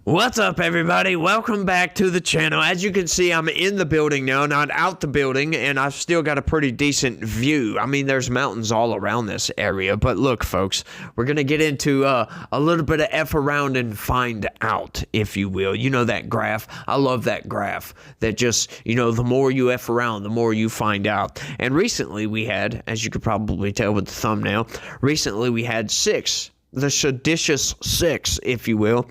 What's up, everybody? Welcome back to the channel. As you can see, I'm in the building now, not out the building, and I've still got a pretty decent view. I mean, there's mountains all around this area, but look, folks, we're going to get into a little bit of F around and find out, if you will. You know that graph? I love that graph that just, the more you F around, the more you find out. And recently we had, as you could probably tell with the thumbnail, recently we had the seditious six, if you will,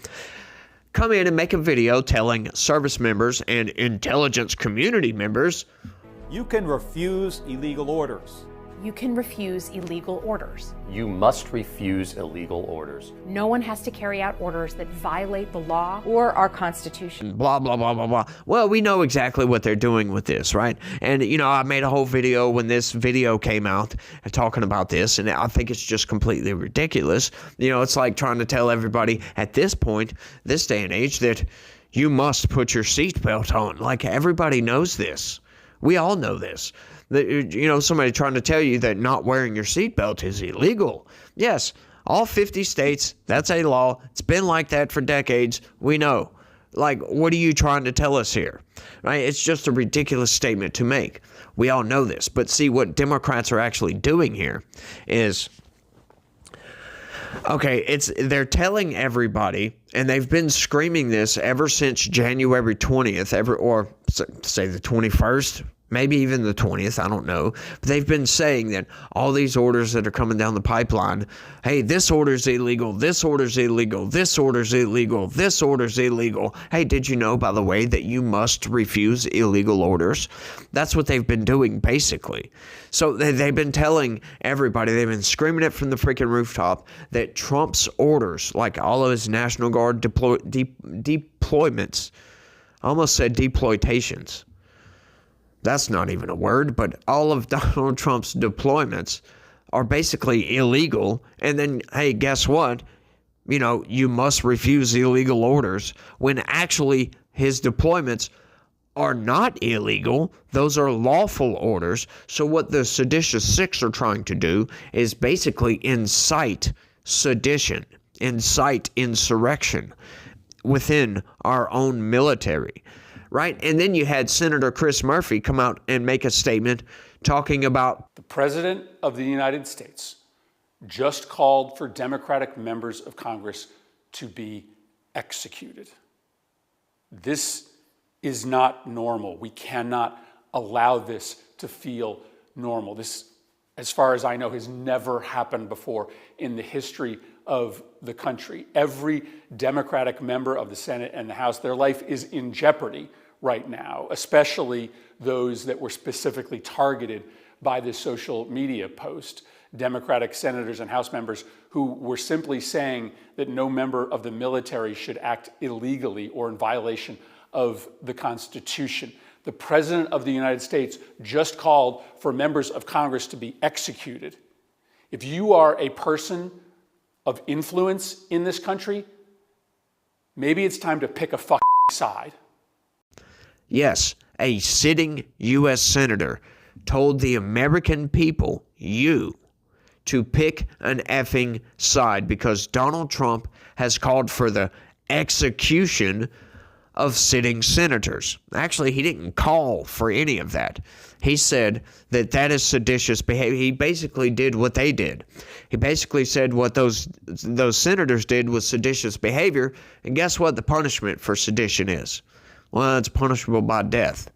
come in and make a video telling service members and intelligence community members, you can refuse illegal orders. You can refuse illegal orders. You must refuse illegal orders. No one has to carry out orders that violate the law or our Constitution. Blah, blah, blah, blah, blah. Well, we know exactly what they're doing with this, right? And, I made a whole video when this video came out talking about this, and I think it's just completely ridiculous. It's like trying to tell everybody at this point, this day and age, that you must put your seatbelt on. Like, everybody knows this. We all know this. Somebody trying to tell you that not wearing your seatbelt is illegal. Yes, all 50 states, that's a law. It's been like that for decades. We know. Like, what are you trying to tell us here? Right? It's just a ridiculous statement to make. We all know this. But see, what Democrats are actually doing here is, they're telling everybody, and they've been screaming this ever since January 20th, or say the 21st, maybe even the 20th, I don't know. But they've been saying that all these orders that are coming down the pipeline, hey, this order's illegal, this order's illegal, this order's illegal, this order's illegal. Hey, did you know, by the way, that you must refuse illegal orders? That's what they've been doing, basically. So they've been telling everybody, they've been screaming it from the freaking rooftop, that Trump's orders, like all of his National Guard deployments, I almost said deploytations. That's not even a word, but all of Donald Trump's deployments are basically illegal. And then, hey, guess what? You must refuse illegal orders when actually his deployments are not illegal. Those are lawful orders. So what the seditious six are trying to do is basically incite sedition, incite insurrection within our own military. Right? And then you had Senator Chris Murphy come out and make a statement talking about the President of the United States just called for Democratic members of Congress to be executed. This is not normal. We cannot allow this to feel normal. This, as far as I know, has never happened before in the history of the country. Every Democratic member of the Senate and the House, their life is in jeopardy right now, especially those that were specifically targeted by this social media post. Democratic senators and House members who were simply saying that no member of the military should act illegally or in violation of the Constitution. The President of the United States just called for members of Congress to be executed. If you are a person of influence in this country, maybe it's time to pick a fucking side. Yes, a sitting U.S. senator told the American people, to pick an effing side because Donald Trump has called for the execution of sitting senators. Actually, he didn't call for any of that. He said that is seditious behavior. He basically did what they did. He basically said what those senators did was seditious behavior. And guess what the punishment for sedition is? Well, it's punishable by death.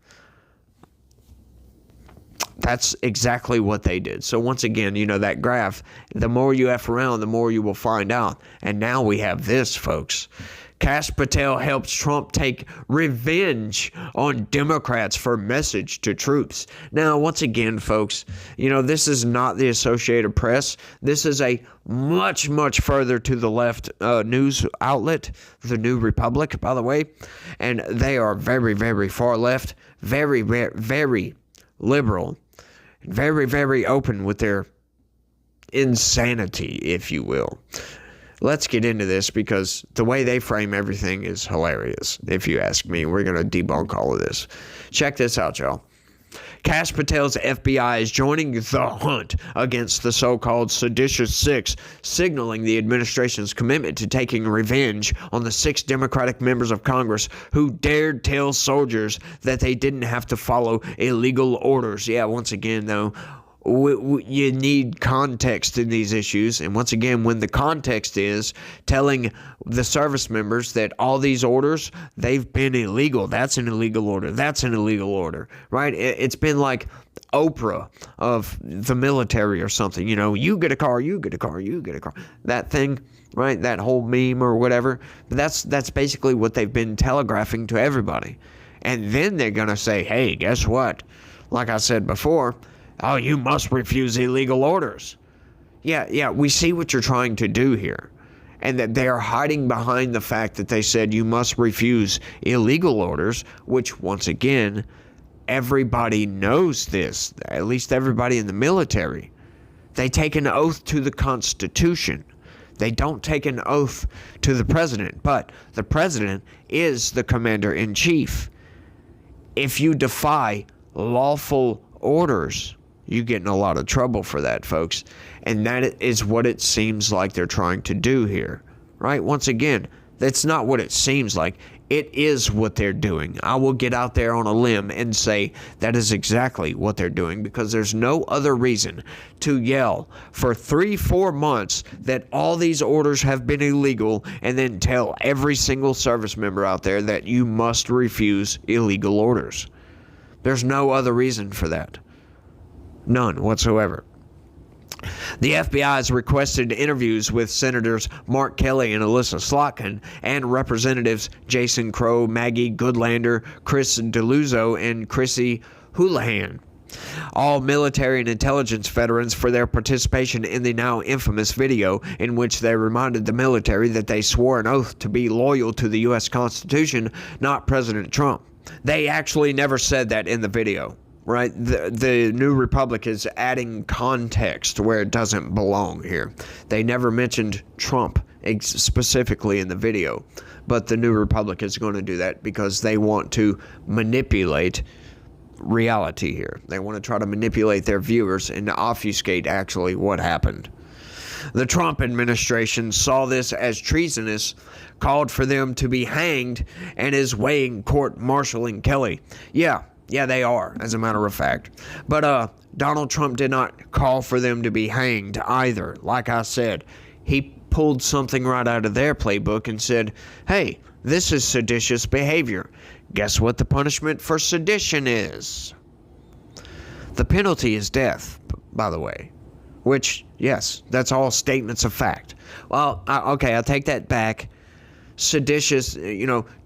That's exactly what they did. So once again, that graph, the more you F around, the more you will find out. And now we have this, folks. Kash Patel helps Trump take revenge on Democrats for message to troops. Now, once again, folks, this is not the Associated Press. This is a much, much further to the left news outlet, the New Republic, by the way. And they are very, very far left, very, very, very liberal, very, very open with their insanity, if you will. Let's get into this because the way they frame everything is hilarious, if you ask me. We're going to debunk all of this. Check this out, y'all. Kash Patel's FBI is joining the hunt against the so-called seditious six, signaling the administration's commitment to taking revenge on the 6 Democratic members of Congress who dared tell soldiers that they didn't have to follow illegal orders. Yeah, once again, though, you need context in these issues. And once again, when the context is telling the service members that all these orders, they've been illegal. That's an illegal order. That's an illegal order, right? It's been like Oprah of the military or something. You know, you get a car, you get a car, you get a car. That thing, right? That whole meme or whatever. But that's basically what they've been telegraphing to everybody. And then they're going to say, hey, guess what? Like I said before, oh, you must refuse illegal orders. Yeah, we see what you're trying to do here. And that they are hiding behind the fact that they said you must refuse illegal orders, which, once again, everybody knows this, at least everybody in the military. They take an oath to the Constitution. They don't take an oath to the president, but the president is the commander-in-chief. If you defy lawful orders, you get in a lot of trouble for that, folks. And that is what it seems like they're trying to do here, right? Once again, that's not what it seems like. It is what they're doing. I will get out there on a limb and say that is exactly what they're doing, because there's no other reason to yell for 3-4 months that all these orders have been illegal and then tell every single service member out there that you must refuse illegal orders. There's no other reason for that. None whatsoever. The FBI has requested interviews with Senators Mark Kelly and Elissa Slotkin and Representatives Jason Crow, Maggie Goodlander, Chris DeLuzzo, and Chrissy Houlihan, all military and intelligence veterans, for their participation in the now infamous video in which they reminded the military that they swore an oath to be loyal to the U.S. Constitution, not President Trump. They actually never said that in the video. Right? The New Republic is adding context where it doesn't belong here. They never mentioned Trump specifically in the video, but the New Republic is going to do that because they want to manipulate reality here. They want to try to manipulate their viewers and obfuscate actually what happened. The Trump administration saw this as treasonous, called for them to be hanged, and is weighing court-martialing Kelly. Yeah, they are, as a matter of fact. But Donald Trump did not call for them to be hanged either. Like I said, he pulled something right out of their playbook and said, hey, this is seditious behavior. Guess what the punishment for sedition is? The penalty is death, by the way. Which, yes, that's all statements of fact. Well, okay, I'll take that back. Seditious,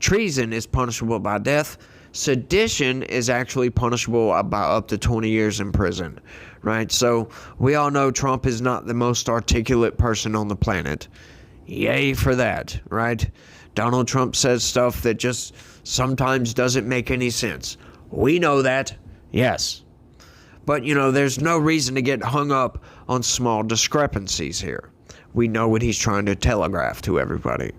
treason is punishable by death. Sedition is actually punishable by up to 20 years in prison, right? So we all know Trump is not the most articulate person on the planet. Yay for that, right? Donald Trump says stuff that just sometimes doesn't make any sense. We know that, yes. But, there's no reason to get hung up on small discrepancies here. We know what he's trying to telegraph to everybody.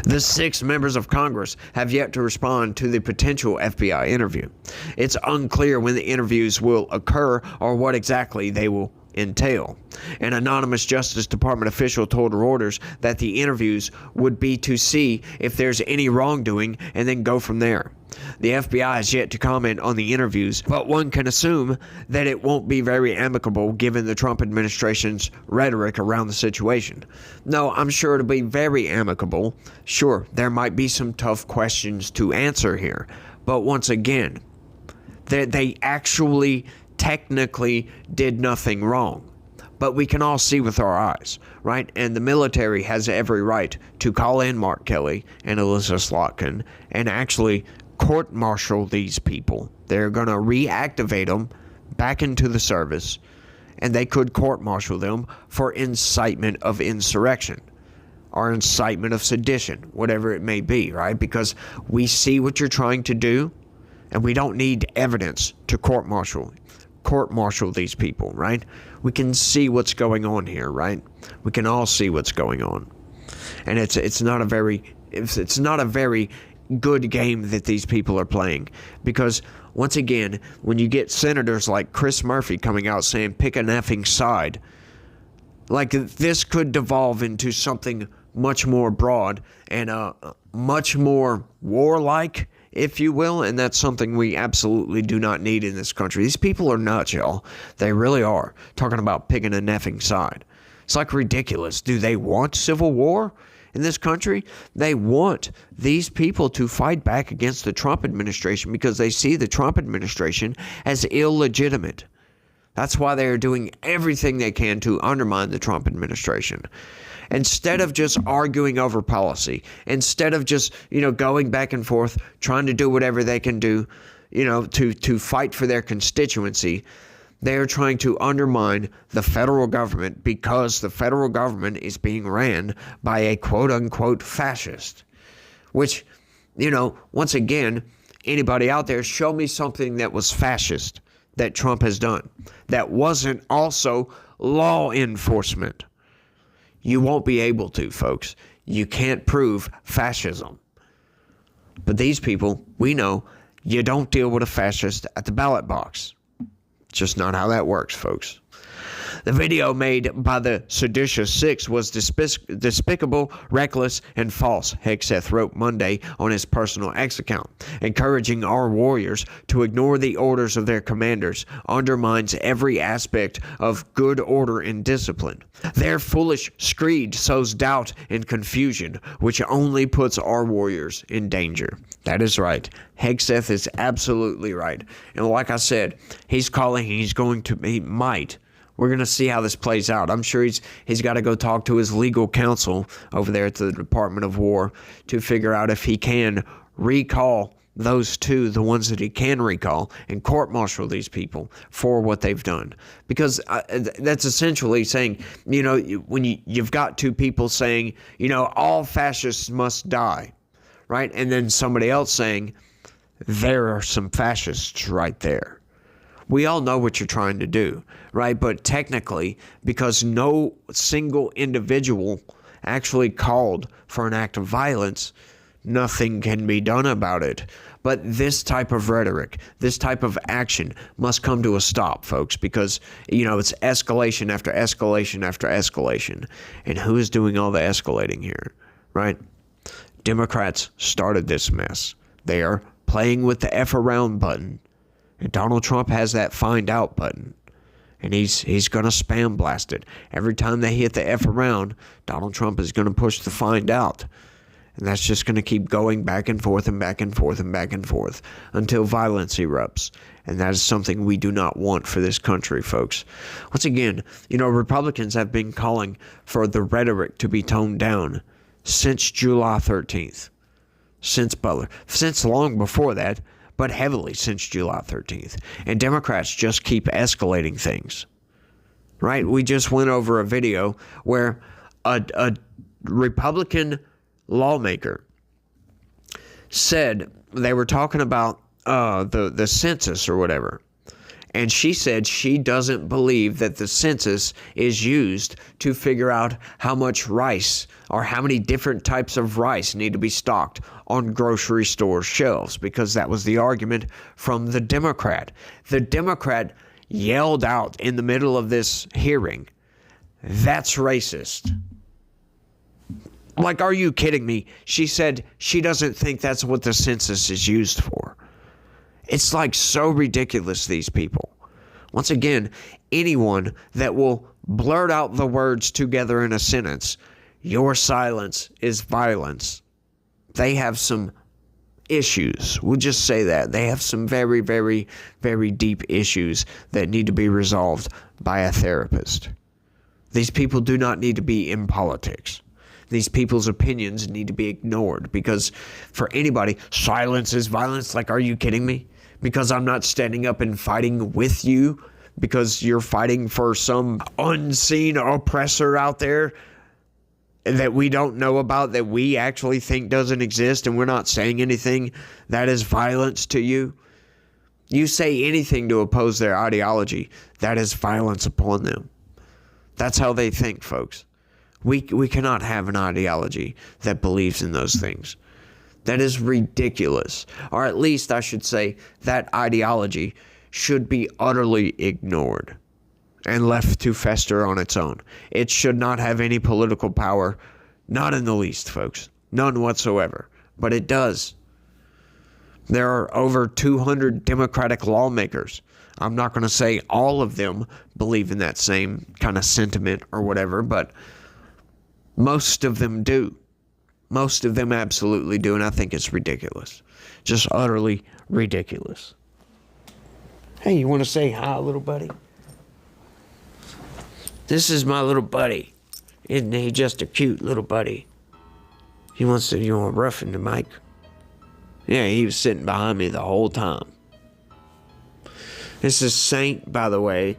The 6 members of Congress have yet to respond to the potential FBI interview. It's unclear when the interviews will occur or what exactly they will entail. An anonymous Justice Department official told Reuters that the interviews would be to see if there's any wrongdoing and then go from there. The FBI has yet to comment on the interviews, but one can assume that it won't be very amicable given the Trump administration's rhetoric around the situation. No, I'm sure it'll be very amicable. Sure, there might be some tough questions to answer here, but once again, they actually technically did nothing wrong. But we can all see with our eyes, right? And the military has every right to call in Mark Kelly and Elissa Slotkin and actually court-martial these people. They're going to reactivate them back into the service, and they could court-martial them for incitement of insurrection or incitement of sedition, whatever it may be, right? Because we see what you're trying to do, and we don't need evidence to court-martial these people, right? We can see what's going on here, right? We can all see what's going on. And it's not a very good game that these people are playing, because once again, when you get senators like Chris Murphy coming out saying pick an effing side, like this could devolve into something much more broad and much more warlike, if you will, and that's something we absolutely do not need in this country. These people are nuts, y'all. They really are. Talking about picking an effing side. It's like ridiculous. Do they want civil war in this country? They want these people to fight back against the Trump administration because they see the Trump administration as illegitimate. That's why they are doing everything they can to undermine the Trump administration. Instead of just arguing over policy, instead of just, going back and forth, trying to do whatever they can do, to fight for their constituency, they are trying to undermine the federal government because the federal government is being ran by a quote-unquote fascist. Which, once again, anybody out there, show me something that was fascist that Trump has done that wasn't also law enforcement. You won't be able to, folks. You can't prove fascism. But these people, we know, you don't deal with a fascist at the ballot box. It's just not how that works, folks. The video made by the seditious six was despicable, reckless, and false, Hegseth wrote Monday on his personal X account. Encouraging our warriors to ignore the orders of their commanders undermines every aspect of good order and discipline. Their foolish screed sows doubt and confusion, which only puts our warriors in danger. That is right. Hegseth is absolutely right. And like I said, he might. We're going to see how this plays out. I'm sure he's got to go talk to his legal counsel over there at the Department of War to figure out if he can recall those two, the ones that he can recall, and court-martial these people for what they've done. Because that's essentially saying, when you've got two people saying, all fascists must die, right? And then somebody else saying, there are some fascists right there. We all know what you're trying to do, right? But technically, because no single individual actually called for an act of violence, nothing can be done about it. But this type of rhetoric, this type of action must come to a stop, folks, because, it's escalation after escalation after escalation. And who is doing all the escalating here, right? Democrats started this mess. They are playing with the F around button. And Donald Trump has that find out button. And he's going to spam blast it. Every time they hit the F around, Donald Trump is going to push the find out. And that's just going to keep going back and forth and back and forth and back and forth until violence erupts. And that is something we do not want for this country, folks. Once again, Republicans have been calling for the rhetoric to be toned down since July 13th. Since Butler. Since long before that. But heavily since July 13th. And Democrats just keep escalating things, right? We just went over a video where a Republican lawmaker said they were talking about the census or whatever. And she said she doesn't believe that the census is used to figure out how much rice or how many different types of rice need to be stocked on grocery store shelves, because that was the argument from the Democrat. The Democrat yelled out in the middle of this hearing, "That's racist." Like, are you kidding me? She said she doesn't think that's what the census is used for. It's like so ridiculous, these people. Once again, anyone that will blurt out the words together in a sentence, "Your silence is violence," they have some issues. We'll just say that. They have some very, very, very deep issues that need to be resolved by a therapist. These people do not need to be in politics. These people's opinions need to be ignored, because for anybody, silence is violence. Like, are you kidding me? Because I'm not standing up and fighting with you because you're fighting for some unseen oppressor out there that we don't know about, that we actually think doesn't exist, and we're not saying anything, that is violence to you. You say anything to oppose their ideology, that is violence upon them. That's how they think, folks. We cannot have an ideology that believes in those things. That is ridiculous. Or at least I should say that ideology should be utterly ignored and left to fester on its own. It should not have any political power, not in the least, folks. None whatsoever. But it does. There are over 200 Democratic lawmakers. I'm not going to say all of them believe in that same kind of sentiment or whatever, but most of them do. Most of them absolutely do, and I think it's ridiculous. Just utterly ridiculous. Hey, you want to say hi, little buddy? This is my little buddy. Isn't he just a cute little buddy? You want to roughing the mic? Yeah, he was sitting behind me the whole time. This is Saint, by the way.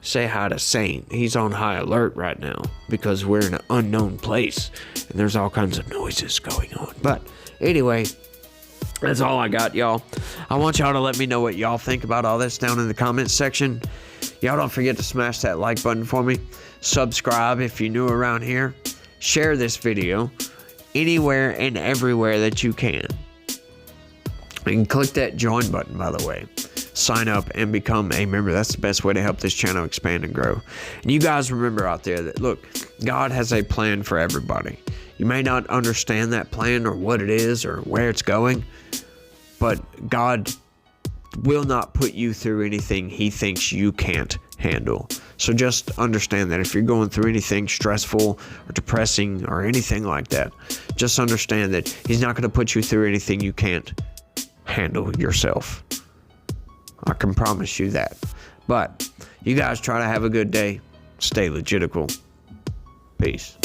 Say hi to Saint. He's on high alert right now because we're in an unknown place and there's all kinds of noises going on. But anyway, that's all I got, y'all. I want y'all to let me know what y'all think about all this down in the comments section. Y'all don't forget to smash that like button for me. Subscribe if you're new around here. Share this video anywhere and everywhere that you can. And click that join button, by the way. Sign up and become a member. That's the best way to help this channel expand and grow. And you guys remember out there that, look, God has a plan for everybody. You may not understand that plan or what it is or where it's going, but God will not put you through anything he thinks you can't handle. So just understand that if you're going through anything stressful or depressing or anything like that, just understand that he's not going to put you through anything you can't handle yourself. I can promise you that. But you guys try to have a good day. Stay legitical. Peace.